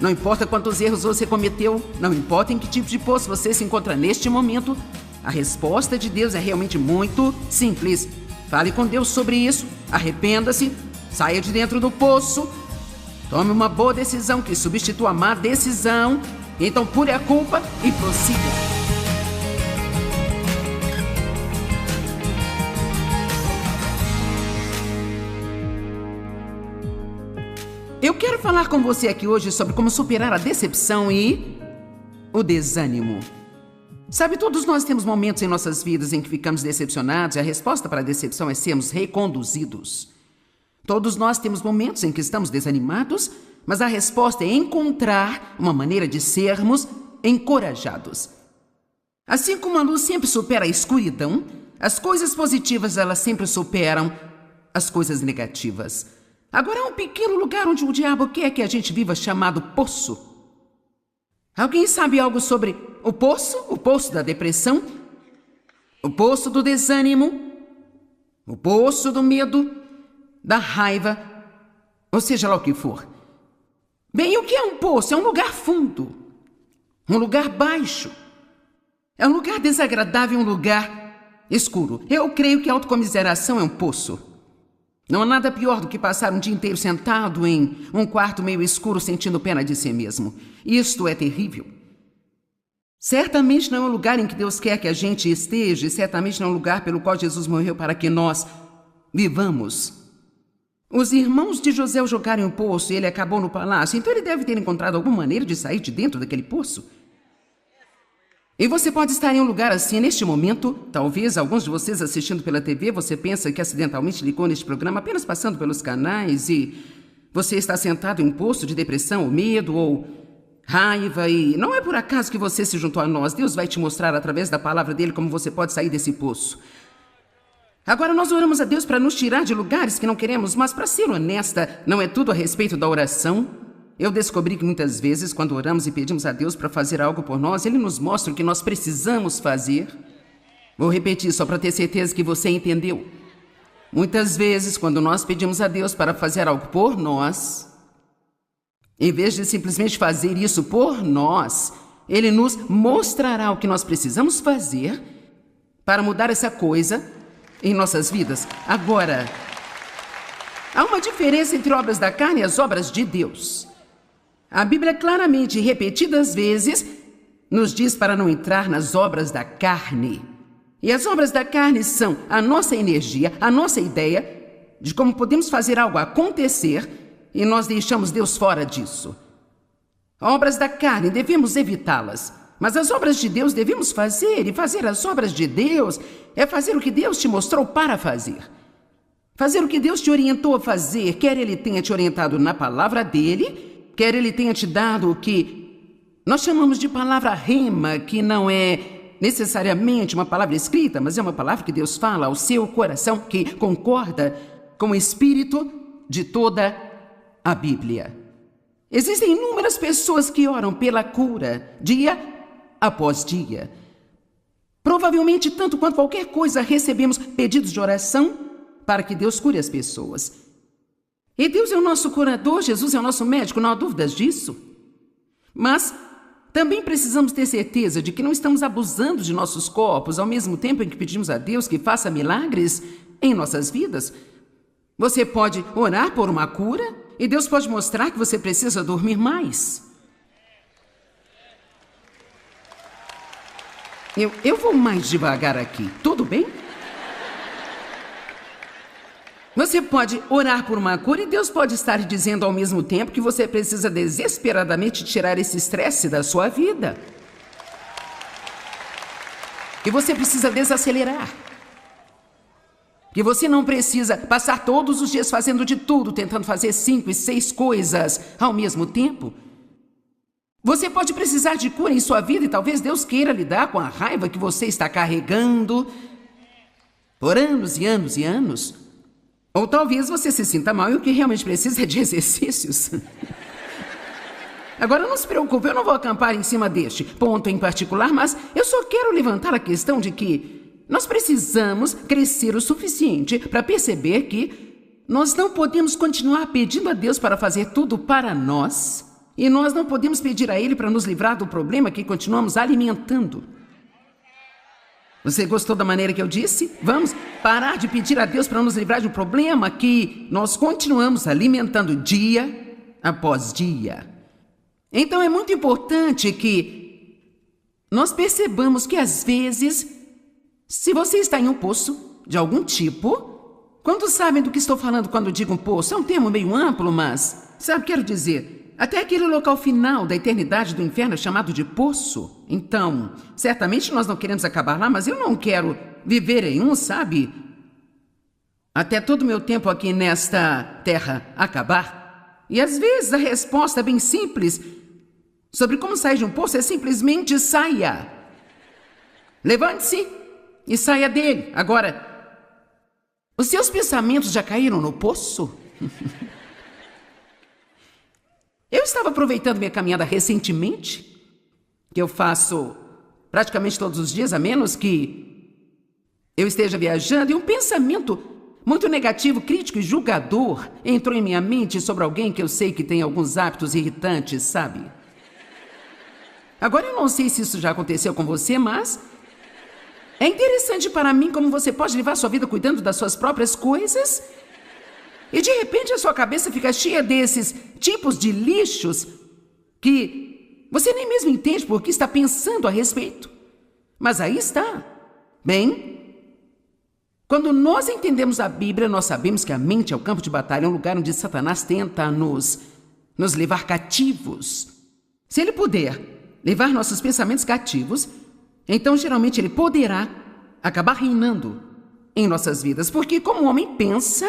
Não importa quantos erros você cometeu, não importa em que tipo de poço você se encontra neste momento, a resposta de Deus é realmente muito simples. Fale com Deus sobre isso, arrependa-se, saia de dentro do poço, tome uma boa decisão que substitua a má decisão, então pure a culpa e prossiga. Eu quero falar com você aqui hoje sobre como superar a decepção e o desânimo. Sabe, todos nós temos momentos em nossas vidas em que ficamos decepcionados e a resposta para a decepção é sermos reconduzidos. Todos nós temos momentos em que estamos desanimados, mas a resposta é encontrar uma maneira de sermos encorajados. Assim como a luz sempre supera a escuridão, as coisas positivas elas sempre superam as coisas negativas. Agora há um pequeno lugar onde o diabo quer que a gente viva chamado poço. Alguém sabe algo sobre o poço? O poço da depressão? O poço do desânimo? O poço do medo? Da raiva? Ou seja lá o que for. Bem, o que é um poço? É um lugar fundo. Um lugar baixo. É um lugar desagradável, um lugar escuro. Eu creio que a autocomiseração é um poço. Não há nada pior do que passar um dia inteiro sentado em um quarto meio escuro sentindo pena de si mesmo. Isto é terrível. Certamente não é um lugar em que Deus quer que a gente esteja e certamente não é um lugar pelo qual Jesus morreu para que nós vivamos. Os irmãos de José o jogaram em um poço e ele acabou no palácio, então ele deve ter encontrado alguma maneira de sair de dentro daquele poço. E você pode estar em um lugar assim neste momento. Talvez alguns de vocês assistindo pela TV, você pensa que acidentalmente ligou neste programa apenas passando pelos canais e você está sentado em um poço de depressão ou medo ou raiva e não é por acaso que você se juntou a nós. Deus vai te mostrar através da palavra dele como você pode sair desse poço. Agora nós oramos a Deus para nos tirar de lugares que não queremos, mas para ser honesta, não é tudo a respeito da oração. Eu descobri que muitas vezes, quando oramos e pedimos a Deus para fazer algo por nós, Ele nos mostra o que nós precisamos fazer. Vou repetir só para ter certeza que você entendeu. Muitas vezes, quando nós pedimos a Deus para fazer algo por nós, em vez de simplesmente fazer isso por nós, Ele nos mostrará o que nós precisamos fazer para mudar essa coisa em nossas vidas. Agora, há uma diferença entre obras da carne e as obras de Deus. A Bíblia claramente, repetidas vezes, nos diz para não entrar nas obras da carne. E as obras da carne são a nossa energia, a nossa ideia de como podemos fazer algo acontecer e nós deixamos Deus fora disso. Obras da carne, devemos evitá-las. Mas as obras de Deus devemos fazer, e fazer as obras de Deus é fazer o que Deus te mostrou para fazer. Fazer o que Deus te orientou a fazer, quer Ele tenha te orientado na palavra dEle, quer Ele tenha te dado o que nós chamamos de palavra rema, que não é necessariamente uma palavra escrita, mas é uma palavra que Deus fala ao seu coração, que concorda com o espírito de toda a Bíblia. Existem inúmeras pessoas que oram pela cura, dia após dia. Provavelmente, tanto quanto qualquer coisa, recebemos pedidos de oração para que Deus cure as pessoas. E Deus é o nosso curador, Jesus é o nosso médico, não há dúvidas disso. Mas também precisamos ter certeza de que não estamos abusando de nossos corpos ao mesmo tempo em que pedimos a Deus que faça milagres em nossas vidas. Você pode orar por uma cura e Deus pode mostrar que você precisa dormir mais. Eu vou mais devagar aqui, tudo bem? Você pode orar por uma cura e Deus pode estar dizendo ao mesmo tempo que você precisa desesperadamente tirar esse estresse da sua vida. Que você precisa desacelerar. Que você não precisa passar todos os dias fazendo de tudo, tentando fazer 5 e 6 coisas ao mesmo tempo. Você pode precisar de cura em sua vida e talvez Deus queira lidar com a raiva que você está carregando por anos e anos e anos. Ou talvez você se sinta mal e o que realmente precisa é de exercícios. Agora não se preocupe, eu não vou acampar em cima deste ponto em particular, mas eu só quero levantar a questão de que nós precisamos crescer o suficiente para perceber que nós não podemos continuar pedindo a Deus para fazer tudo para nós E nós não podemos pedir a Ele para nos livrar do problema que continuamos alimentando. Você gostou da maneira que eu disse? Vamos parar de pedir a Deus para nos livrar de um problema que nós continuamos alimentando dia após dia. Então é muito importante que nós percebamos que às vezes, se você está em um poço de algum tipo, quantos sabem do que estou falando quando digo um poço? É um termo meio amplo, mas, sabe, quero dizer, até aquele local final da eternidade do inferno é chamado de poço. Então, certamente nós não queremos acabar lá, mas eu não quero viver em um, sabe? Até todo o meu tempo aqui nesta terra acabar. E às vezes a resposta é bem simples sobre como sair de um poço é simplesmente saia. Levante-se e saia dele. Agora, os seus pensamentos já caíram no poço? Eu estava aproveitando minha caminhada recentemente, que eu faço praticamente todos os dias, a menos que eu esteja viajando, e um pensamento muito negativo, crítico e julgador entrou em minha mente sobre alguém que eu sei que tem alguns hábitos irritantes, sabe? Agora eu não sei se isso já aconteceu com você, mas é interessante para mim como você pode levar sua vida cuidando das suas próprias coisas e de repente a sua cabeça fica cheia desses tipos de lixos que você nem mesmo entende por que está pensando a respeito. Mas aí está. Bem, quando nós entendemos a Bíblia, nós sabemos que a mente é o campo de batalha, é um lugar onde Satanás tenta nos levar cativos. Se ele puder levar nossos pensamentos cativos, então geralmente ele poderá acabar reinando em nossas vidas. Porque como o homem pensa,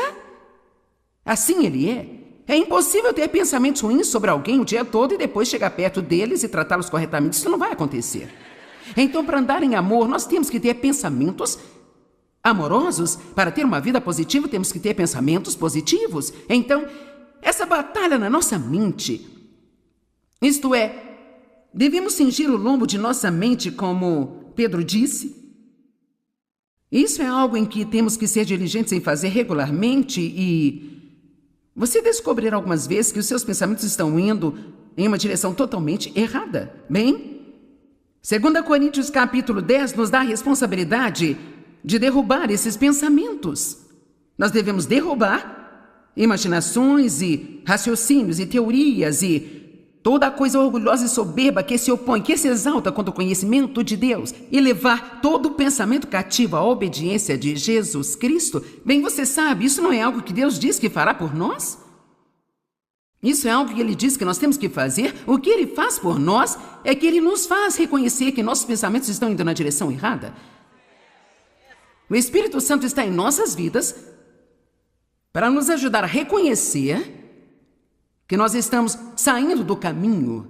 assim ele é. É impossível ter pensamentos ruins sobre alguém o dia todo e depois chegar perto deles e tratá-los corretamente. Isso não vai acontecer. Então, para andar em amor, nós temos que ter pensamentos amorosos. Para ter uma vida positiva, temos que ter pensamentos positivos. Então, essa batalha na nossa mente, isto é, devemos cingir o lombo de nossa mente, como Pedro disse. Isso é algo em que temos que ser diligentes em fazer regularmente e você descobrirá algumas vezes que os seus pensamentos estão indo em uma direção totalmente errada. Bem, 2 Coríntios capítulo 10 nos dá a responsabilidade de derrubar esses pensamentos. Nós devemos derrubar imaginações e raciocínios e teorias e toda a coisa orgulhosa e soberba que se opõe, que se exalta contra o conhecimento de Deus e levar todo o pensamento cativo à obediência de Jesus Cristo. Bem, você sabe, isso não é algo que Deus diz que fará por nós? Isso é algo que Ele diz que nós temos que fazer. O que Ele faz por nós é que Ele nos faz reconhecer que nossos pensamentos estão indo na direção errada. O Espírito Santo está em nossas vidas para nos ajudar a reconhecer que nós estamos saindo do caminho.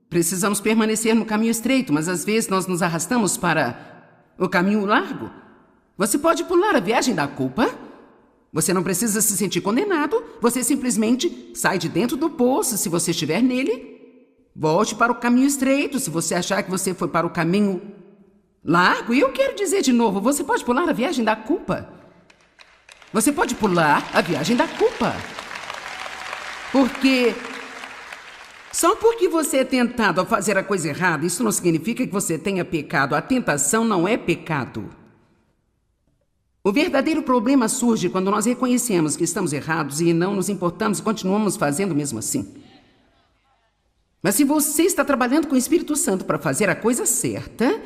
Precisamos permanecer no caminho estreito, mas às vezes nós nos arrastamos para o caminho largo. Você pode pular a viagem da culpa. Você não precisa se sentir condenado. Você simplesmente sai de dentro do poço, se você estiver nele. Volte para o caminho estreito, se você achar que você foi para o caminho largo. E eu quero dizer de novo, você pode pular a viagem da culpa. Você pode pular a viagem da culpa. Porque só porque você é tentado a fazer a coisa errada, isso não significa que você tenha pecado. A tentação não é pecado. O verdadeiro problema surge quando nós reconhecemos que estamos errados e não nos importamos e continuamos fazendo mesmo assim. Mas se você está trabalhando com o Espírito Santo para fazer a coisa certa,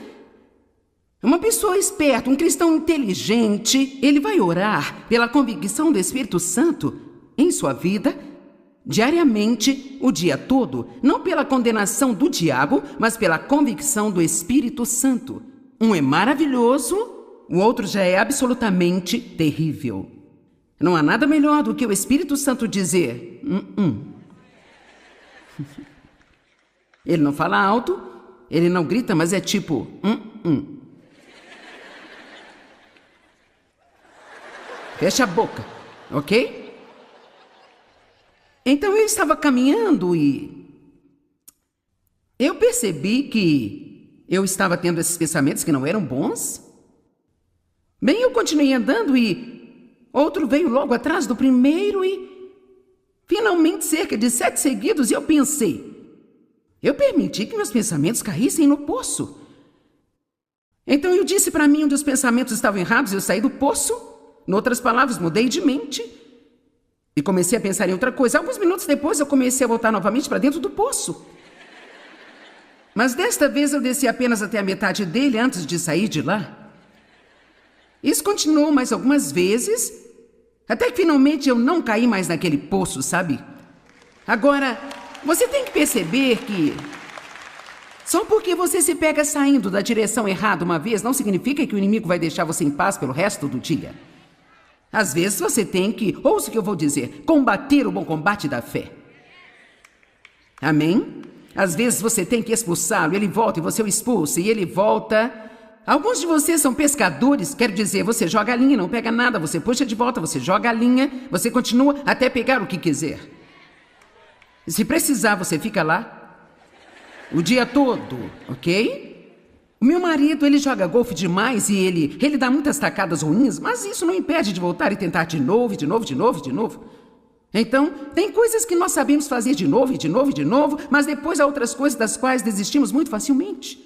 uma pessoa esperta, um cristão inteligente, ele vai orar pela convicção do Espírito Santo em sua vida diariamente, o dia todo, não pela condenação do diabo, mas pela convicção do Espírito Santo. Um é maravilhoso, o outro já é absolutamente terrível. Não há nada melhor do que o Espírito Santo dizer Ele não fala alto, ele não grita, mas é tipo Fecha a boca, ok? Então eu estava caminhando e eu percebi que eu estava tendo esses pensamentos que não eram bons. Bem, eu continuei andando e outro veio logo atrás do primeiro e finalmente cerca de 7 seguidos e eu pensei, Eu permiti que meus pensamentos caíssem no poço. Então eu disse para mim onde os pensamentos estavam errados e eu saí do poço. Em outras palavras, mudei de mente. E comecei a pensar em outra coisa. Alguns minutos depois eu comecei a voltar novamente para dentro do poço. Mas desta vez eu desci apenas até a metade dele antes de sair de lá. Isso continuou mais algumas vezes, até que finalmente eu não caí mais naquele poço, sabe? Agora, você tem que perceber que só porque você se pega saindo da direção errada uma vez, não significa que o inimigo vai deixar você em paz pelo resto do dia. Às vezes você tem que, ouça o que eu vou dizer, combater o bom combate da fé. Amém? Às vezes você tem que expulsá-lo, ele volta e você o expulsa, e ele volta. Alguns de vocês são pescadores, quer dizer, você joga a linha, não pega nada, você puxa de volta, você joga a linha, você continua até pegar o que quiser. E se precisar, você fica lá o dia todo, ok? O meu marido, ele joga golfe demais e ele dá muitas tacadas ruins, mas isso não impede de voltar e tentar de novo, de novo, de novo, de novo. Então, tem coisas que nós sabemos fazer de novo e de novo e de novo, mas depois há outras coisas das quais desistimos muito facilmente.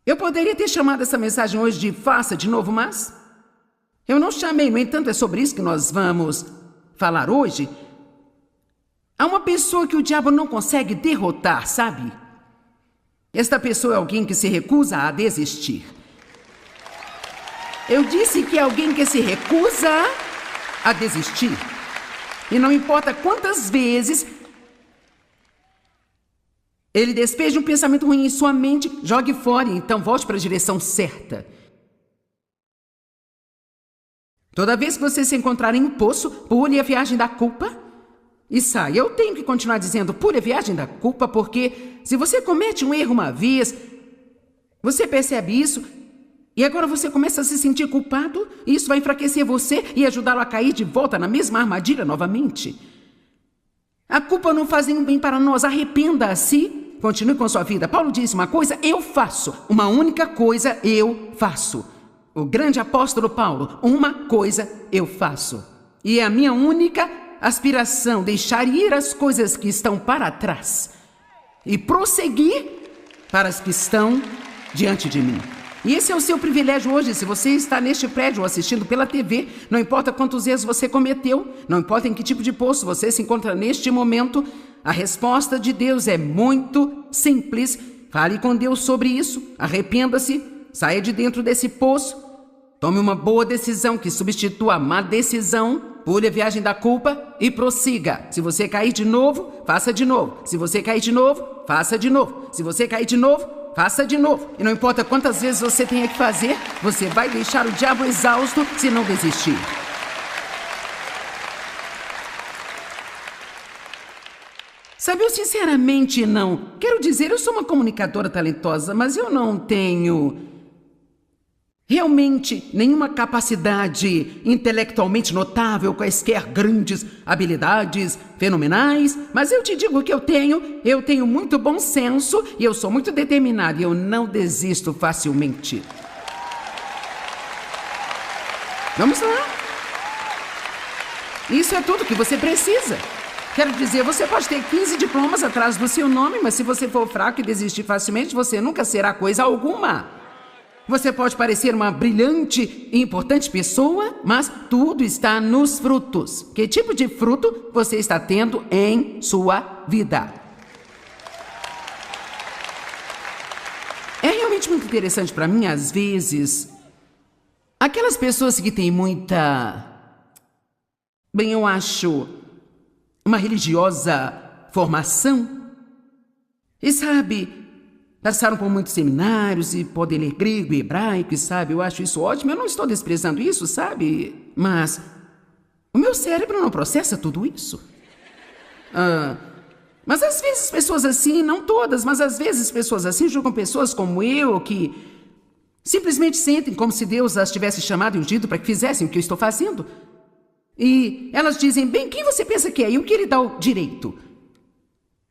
Eu poderia ter chamado essa mensagem hoje de faça de novo, mas eu não chamei. No entanto, é sobre isso que nós vamos falar hoje. Há uma pessoa que o diabo não consegue derrotar, sabe? Esta pessoa é alguém que se recusa a desistir. Eu disse que é alguém que se recusa a desistir. E não importa quantas vezes ele despeje um pensamento ruim em sua mente, jogue fora e então volte para a direção certa. Toda vez que você se encontrar em um poço, pule a viagem da culpa e saia. Eu tenho que continuar dizendo pule a viagem da culpa, porque se você comete um erro uma vez, você percebe isso e agora você começa a se sentir culpado e isso vai enfraquecer você e ajudá-lo a cair de volta na mesma armadilha novamente. A culpa não faz nenhum bem para nós. Arrependa-se. Continue com sua vida. Paulo disse uma coisa, eu faço. Uma única coisa eu faço. O grande apóstolo Paulo, uma coisa eu faço. E é a minha única aspiração, deixar ir as coisas que estão para trás e prosseguir para as que estão diante de mim. E esse é o seu privilégio hoje, se você está neste prédio ou assistindo pela TV, não importa quantos erros você cometeu, não importa em que tipo de poço você se encontra neste momento, a resposta de Deus é muito simples. Fale com Deus sobre isso, arrependa-se, saia de dentro desse poço, tome uma boa decisão que substitua a má decisão, pule a viagem da culpa e prossiga. Se você cair de novo, faça de novo. Se você cair de novo, faça de novo. Se você cair de novo, faça de novo. E não importa quantas vezes você tenha que fazer, você vai deixar o diabo exausto se não desistir. Sabe, eu sinceramente não... Quero dizer, eu sou uma comunicadora talentosa, mas eu não tenho realmente nenhuma capacidade intelectualmente notável, quaisquer grandes habilidades fenomenais, mas eu te digo que eu tenho muito bom senso e eu sou muito determinado e eu não desisto facilmente. Vamos lá. Isso é tudo que você precisa. Quero dizer, você pode ter 15 diplomas atrás do seu nome, mas se você for fraco e desistir facilmente, você nunca será coisa alguma. Você pode parecer uma brilhante e importante pessoa, mas tudo está nos frutos. Que tipo de fruto você está tendo em sua vida? É realmente muito interessante para mim, às vezes, aquelas pessoas que têm muita... Bem, eu acho... uma religiosa formação. E sabe... passaram por muitos seminários e podem ler grego e hebraico, sabe? Eu acho isso ótimo. Eu não estou desprezando isso, sabe? Mas o meu cérebro não processa tudo isso. Mas às vezes pessoas assim, não todas, mas às vezes pessoas assim julgam pessoas como eu que simplesmente sentem como se Deus as tivesse chamado e ungido para que fizessem o que eu estou fazendo. E elas dizem, bem, quem você pensa que é? E o que lhe dá o direito?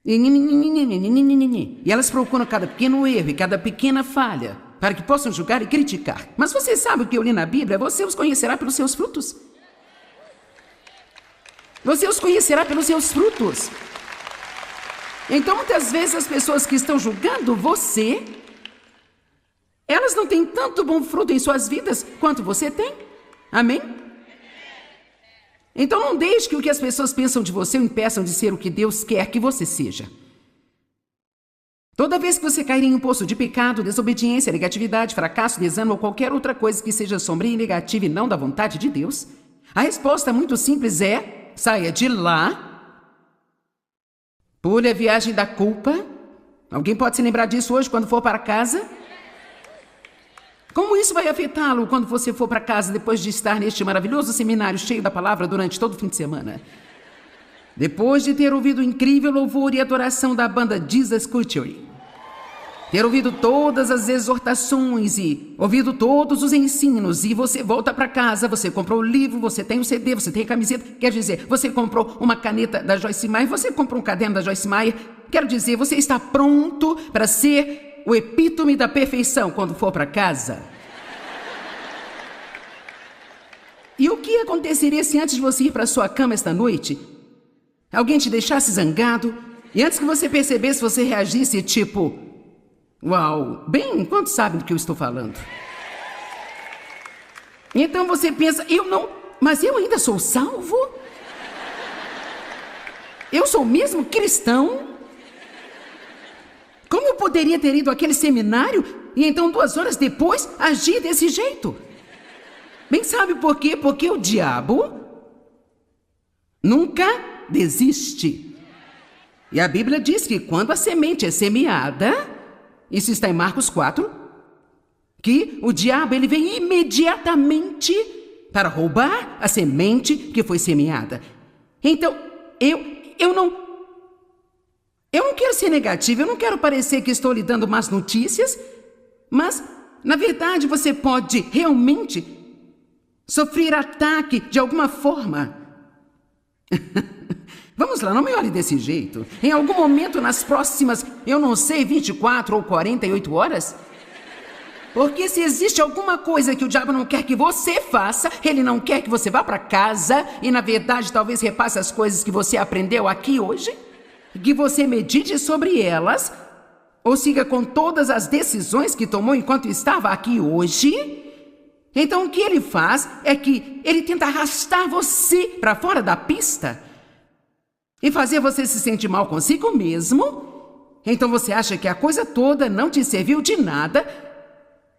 E elas procuram cada pequeno erro e cada pequena falha para que possam julgar e criticar. Mas você sabe o que eu li na Bíblia? Você os conhecerá pelos seus frutos. Você os conhecerá pelos seus frutos. Então, muitas vezes, as pessoas que estão julgando você, elas não têm tanto bom fruto em suas vidas quanto você tem. Amém? Então, não deixe que o que as pessoas pensam de você o impeçam de ser o que Deus quer que você seja. Toda vez que você cair em um poço de pecado, desobediência, negatividade, fracasso, desânimo ou qualquer outra coisa que seja sombria e negativa e não da vontade de Deus, a resposta muito simples é: saia de lá. Pule a viagem da culpa. Alguém pode se lembrar disso hoje quando for para casa? Como isso vai afetá-lo quando você for para casa depois de estar neste maravilhoso seminário cheio da palavra durante todo o fim de semana? Depois de ter ouvido o incrível louvor e adoração da banda Jesus Culture, ter ouvido todas as exortações e ouvido todos os ensinos, e você volta para casa, você comprou o livro, você tem o CD, você tem a camiseta, quer dizer, você comprou uma caneta da Joyce Meyer, você comprou um caderno da Joyce Meyer, quero dizer, você está pronto para ser o epítome da perfeição quando for para casa. E o que aconteceria se antes de você ir para sua cama esta noite, alguém te deixasse zangado, e antes que você percebesse, você reagisse tipo: uau, bem, quantos sabem do que eu estou falando? Então você pensa: mas eu ainda sou salvo? Eu sou mesmo cristão? Como eu poderia ter ido àquele seminário e então 2 horas depois agir desse jeito? Bem, sabe por quê? Porque o diabo nunca desiste. E a Bíblia diz que quando a semente é semeada, isso está em Marcos 4, que o diabo ele vem imediatamente para roubar a semente que foi semeada. Então, eu não quero ser negativo, eu não quero parecer que estou lhe dando más notícias, mas, na verdade, você pode realmente sofrer ataque de alguma forma. Vamos lá, não me olhe desse jeito. Em algum momento nas próximas, 24 ou 48 horas. Porque se existe alguma coisa que o diabo não quer que você faça, ele não quer que você vá para casa e, na verdade, talvez repasse as coisas que você aprendeu aqui hoje, que você medite sobre elas, ou siga com todas as decisões que tomou enquanto estava aqui hoje. Então, o que ele faz é que ele tenta arrastar você para fora da pista e fazer você se sentir mal consigo mesmo. Então você acha que a coisa toda não te serviu de nada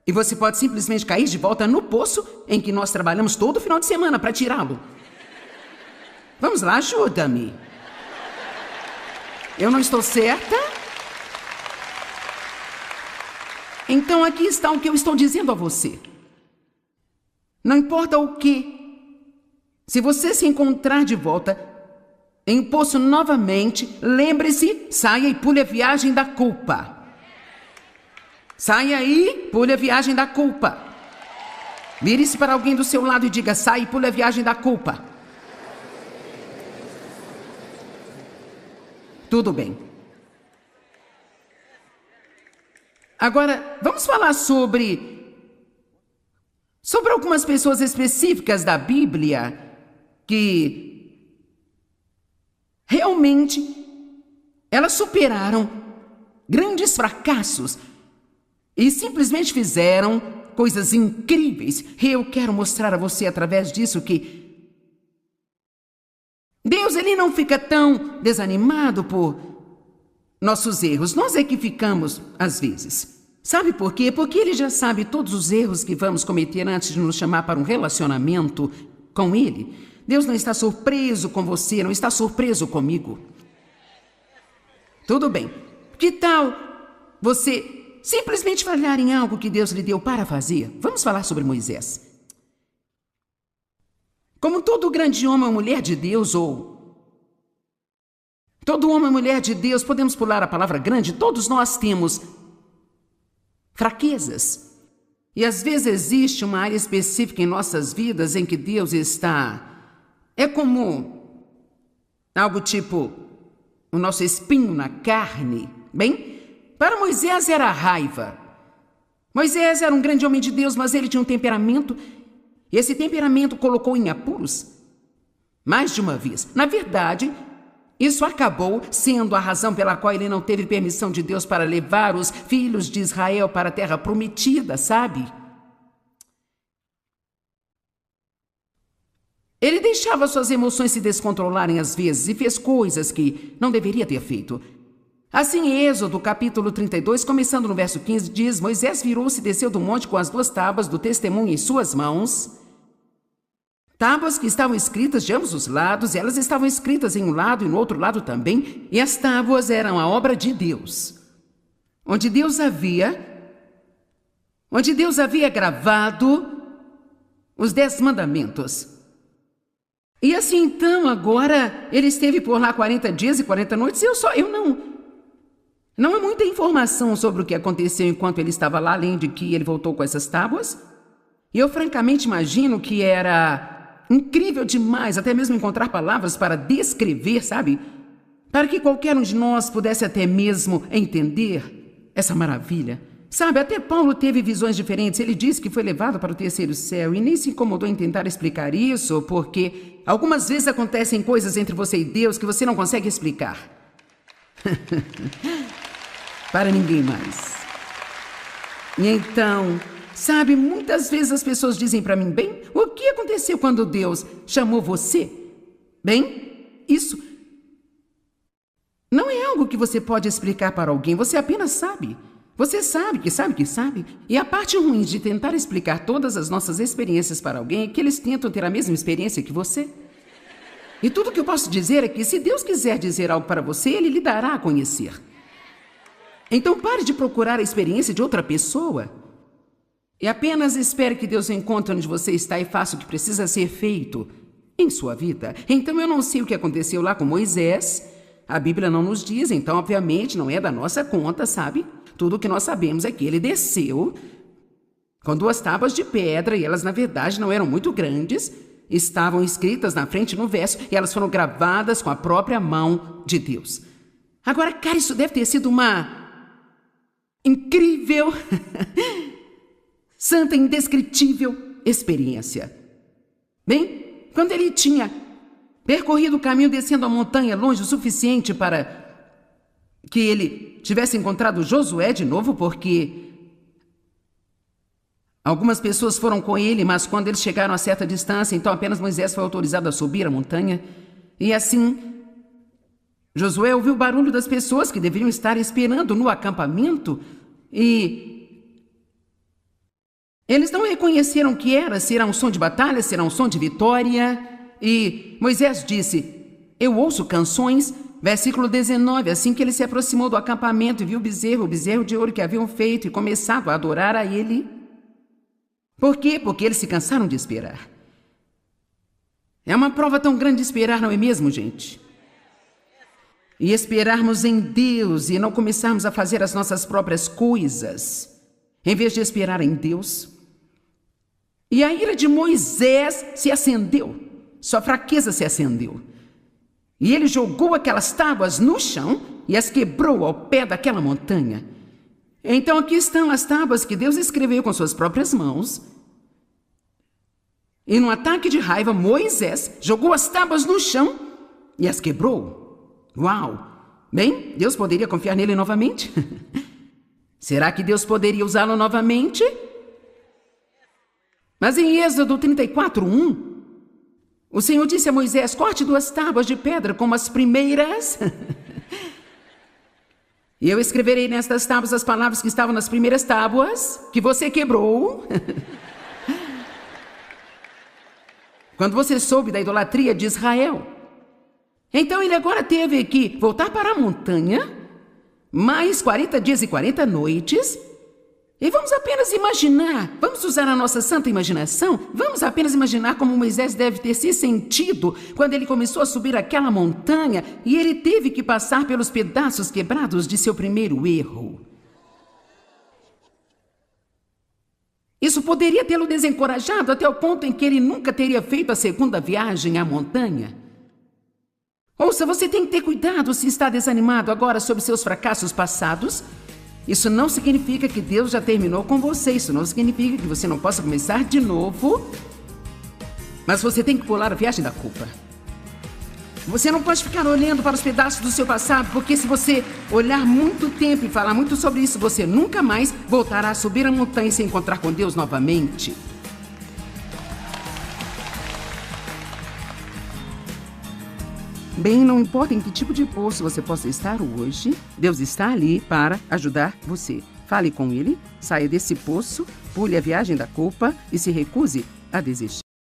e você pode simplesmente cair de volta no poço em que nós trabalhamos todo final de semana para tirá-lo. Vamos lá, ajuda-me. Eu não estou certa? Então aqui está o que eu estou dizendo a você. Não importa o que, se você se encontrar de volta em um poço novamente, lembre-se, saia e pule a viagem da culpa. Saia e pule a viagem da culpa. Vire-se para alguém do seu lado e diga: saia e pule a viagem da culpa. Tudo bem. Agora, vamos falar sobre algumas pessoas específicas da Bíblia que realmente elas superaram grandes fracassos e simplesmente fizeram coisas incríveis. E eu quero mostrar a você através disso que Deus ele não fica tão desanimado por nossos erros. Nós é que ficamos às vezes. Sabe por quê? Porque ele já sabe todos os erros que vamos cometer antes de nos chamar para um relacionamento com ele. Deus não está surpreso com você, não está surpreso comigo. Tudo bem. Que tal você simplesmente falhar em algo que Deus lhe deu para fazer? Vamos falar sobre Moisés. Como todo grande homem ou mulher de Deus, ou todo homem ou mulher de Deus, podemos pular a palavra grande, todos nós temos fraquezas. E às vezes existe uma área específica em nossas vidas em que Deus está... É como algo tipo o nosso espinho na carne. Bem, para Moisés era a raiva. Moisés era um grande homem de Deus, mas ele tinha um temperamento. E esse temperamento colocou em apuros mais de uma vez. Na verdade, Isso acabou sendo a razão pela qual ele não teve permissão de Deus para levar os filhos de Israel para a terra prometida, sabe? Ele deixava suas emoções se descontrolarem às vezes e fez coisas que não deveria ter feito. Assim, em Êxodo, capítulo 32, começando no verso 15, diz: Moisés virou-se e desceu do monte com as 2 tábuas do testemunho em suas mãos. Tábuas que estavam escritas de ambos os lados, e elas estavam escritas em um lado e no outro lado também, e as tábuas eram a obra de Deus, onde Deus havia gravado os 10 mandamentos. E assim, então, agora, ele esteve por lá 40 dias e 40 noites, e não há muita informação sobre o que aconteceu enquanto ele estava lá, além de que ele voltou com essas tábuas. E eu francamente imagino que era incrível demais, até mesmo encontrar palavras para descrever, sabe? Para que qualquer um de nós pudesse até mesmo entender essa maravilha. Sabe, até Paulo teve visões diferentes. Ele disse que foi levado para o 3º céu e nem se incomodou em tentar explicar isso, porque algumas vezes acontecem coisas entre você e Deus que você não consegue explicar. Para ninguém mais. E então, sabe, muitas vezes as pessoas dizem para mim: bem, o que aconteceu quando Deus chamou você? Bem, isso não é algo que você pode explicar para alguém, você apenas sabe. Você sabe que sabe que sabe. E a parte ruim de tentar explicar todas as nossas experiências para alguém é que eles tentam ter a mesma experiência que você. E tudo que eu posso dizer é que se Deus quiser dizer algo para você, Ele lhe dará a conhecer. Então pare de procurar a experiência de outra pessoa e apenas espere que Deus encontre onde você está e faça o que precisa ser feito em sua vida. Então eu não sei o que aconteceu lá com Moisés, a Bíblia não nos diz, então obviamente não é da nossa conta, sabe? Tudo o que nós sabemos é que ele desceu com 2 tábuas de pedra e elas na verdade não eram muito grandes, estavam escritas na frente no verso e elas foram gravadas com a própria mão de Deus. Agora, cara, isso deve ter sido uma incrível, santa, indescritível experiência. Bem, quando ele tinha percorrido o caminho descendo a montanha longe o suficiente para que ele tivesse encontrado Josué de novo, porque algumas pessoas foram com ele, mas quando eles chegaram a certa distância, então apenas Moisés foi autorizado a subir a montanha. E assim, Josué ouviu o barulho das pessoas que deveriam estar esperando no acampamento e eles não reconheceram que era, se era um som de batalha, se era um som de vitória. E Moisés disse: eu ouço canções. Versículo 19, assim que ele se aproximou do acampamento e viu o bezerro de ouro que haviam feito e começado a adorar a ele. Por quê? Porque eles se cansaram de esperar. É uma prova tão grande de esperar, não é mesmo, gente? E esperarmos em Deus e não começarmos a fazer as nossas próprias coisas, em vez de esperar em Deus. E a ira de Moisés se acendeu, sua fraqueza se acendeu. E ele jogou aquelas tábuas no chão e as quebrou ao pé daquela montanha. Então aqui estão as tábuas que Deus escreveu com suas próprias mãos. E num ataque de raiva, Moisés jogou as tábuas no chão e as quebrou. Uau! Bem, Deus poderia confiar nele novamente? Será que Deus poderia usá-lo novamente? Mas em Êxodo 34:1, o Senhor disse a Moisés: corte 2 tábuas de pedra como as primeiras. E eu escreverei nestas tábuas as palavras que estavam nas primeiras tábuas, que você quebrou. Quando você soube da idolatria de Israel. Então ele agora teve que voltar para a montanha, mais 40 dias e 40 noites. E vamos apenas imaginar, vamos usar a nossa santa imaginação, vamos apenas imaginar como Moisés deve ter se sentido quando ele começou a subir aquela montanha e ele teve que passar pelos pedaços quebrados de seu primeiro erro. Isso poderia tê-lo desencorajado até o ponto em que ele nunca teria feito a segunda viagem à montanha. Ouça, você tem que ter cuidado se está desanimado agora sobre seus fracassos passados. Isso não significa que Deus já terminou com você. Isso não significa que você não possa começar de novo. Mas você tem que pular a viagem da culpa. Você não pode ficar olhando para os pedaços do seu passado, porque se você olhar muito tempo e falar muito sobre isso, você nunca mais voltará a subir a montanha e se encontrar com Deus novamente. Bem, não importa em que tipo de poço você possa estar hoje, Deus está ali para ajudar você. Fale com Ele, saia desse poço, pule a viagem da culpa e se recuse a desistir.